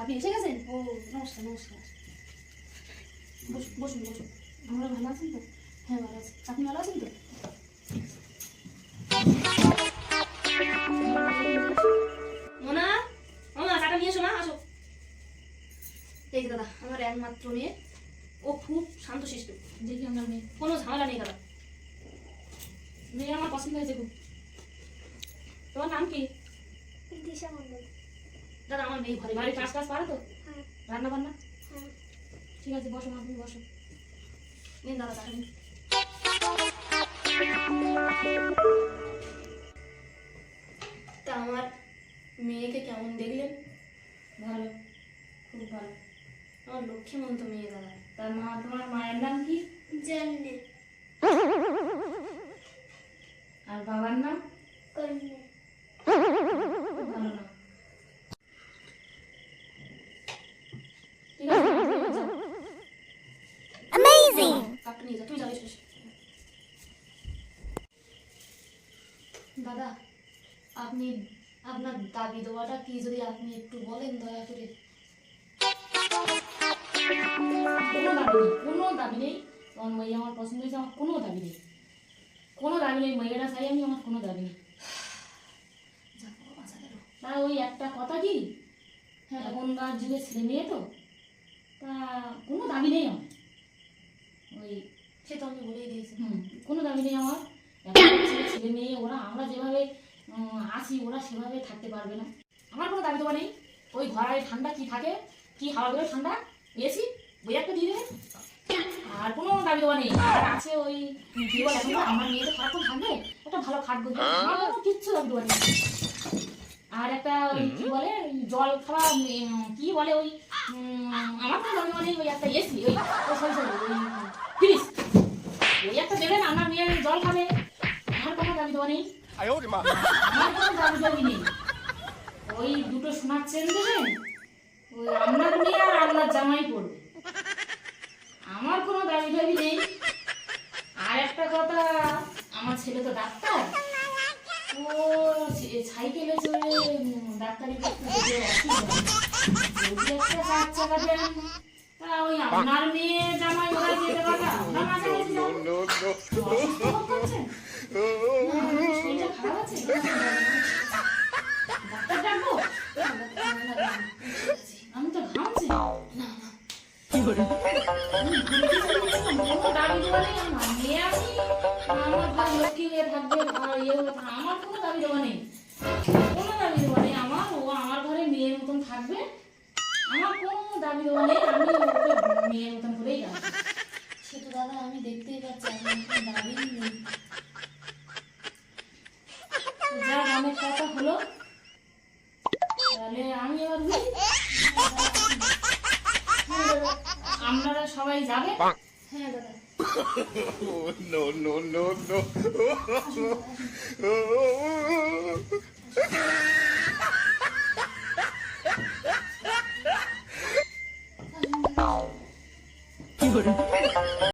আপনি এসে গেছেন? ও নমস্কার নমস্কার। বসুন বসুন বসুন। আমরা ভালো আছেন তো? হ্যাঁ ভালো আছি। আপনি ভালো আছেন তো? মোনা, মামা টাকা নিয়ে এসো না, আসো। এই যে দাদা আমার একমাত্র মেয়ে, ও খুব শান্তশিষ্ট। দেখি আমার মেয়ে, কোনো ঝামেলা নেই দাদা। মেয়ে আমার পছন্দ হয়েছে খুব। তোমার নাম কি? দিশা মন্ডল। দাদা আমার মেয়ে ঘরে বাড়ি কাজ কাজ পারে তো? হ্যাঁ রান্না বান্না? হ্যাঁ। ঠিক আছে বসো মা, তুমি বসো। নিন দাদা টাকা নিন। তা আমার মেয়েকে কেমন দেখলেন? ভালো, খুব ভালো। আমার লক্ষ্মীমন্ত মেয়ে দাদা। তার মা, তোমার মায়ের নাম কি? জন্নে আর বাবার নাম? কন্যা। খুব ভালো নাম। ঠিক আছে তুমি যাও। Amazing! কাকু নিয়ে যা, তুই যাবি শেষ। দাদা আপনি আপনার দাবি দেওয়াটা কি যদি আপনি একটু বলেন দয়া করে। কোনো দাবি নেই। আমার মেয়ে আমার পছন্দ হয়েছে, আমার কোনো দাবি নেই, কোনো দাবি নেই। মেয়েরা চাই আমি, আমার কোনো দাবি নেই। তা ওই একটা কথা কি, হ্যাঁ এখনকার যুগে ছেলে মেয়ে তো, তা কোনো দাবি নেই আমার। ওই সে তো আমি বলেই দিয়েছি। কোনো দাবি নেই আমার। এখন ছেলে মেয়ে ওরা, আমরা যেভাবে আছি ওরা সেভাবে থাকতে পারবে না। আমার কোনো দাবি দেওয়া নেই। ওই ঘরে ঠান্ডা কি থাকে, কি হাওয়া করে ঠান্ডা এসি, ওই একটা দিয়ে দেবে। আর কোনো দাবি দেওয়া নেই। আর আছে ওই কি বলে এখন আমার মেয়ে তো সারাক্ষণ থাকবে, একটা ভালো খাটবো, আমার কোনো কিচ্ছু দাবি দেওয়া নেই। আর একটা ওই কি বলে জল খাওয়া, কি বলে ওই আমার কোনো দাবি দেওয়া নেই। ওই একটা এসি, ওই সরি সরি ওই ফ্রিজ, ওই একটা দেবেন, আমার মেয়ে জল খাবে, আমার কোনো দাবি দেওয়া নেই। আমার কোনো দাবি দাবি নেই। ওই দুটো সোনার চেন দেবেন, ওই আপনার মেয়ে আর আপনার জামাই পড়বে, আমার কোনো দাবি দাবি নেই। আর একটা কথা, আমার ছেলে তো ডাক্তার, ও সাইকেলে চড়ে ডাক্তারি করতে যেতে অসুবিধা, যদি একটা 4 চাকা দেন, তা ওই আপনার মেয়ে জামাই ওরা যেতে পারবে, আপনার মাঝামাঝি যাবো। অসুস্থ বোধ করছেন? শরীরটা খারাপ আছে? ডাক্তার ডাকবো? আমি তো ঘামছি। না না কোনো দাবি দেওয়া নেই আমার। মেয়ে আমি আমার ঘরে লক্ষ্মী হয়ে থাকবে, ইয়ে হয়ে থাকবে, আমার কোনো দাবি দেওয়া নেই, কোনো দাবি দেওয়া নেই আমার। ও আমার ঘরে মেয়ের মতন থাকবে, আমার কোনো দাবি দেওয়া নেই। আমি ওকে মেয়ের মতন করেই রাখবো। সে তো দাদা আমি দেখতেই পাচ্ছি আমার কোনো দাবি নেই। যা অনেক কথা হলো, তাহলে আমি এবার বুঝি। আপনারা সবাই যাবে? হ্যাঁ দাদা। No, no, no, no.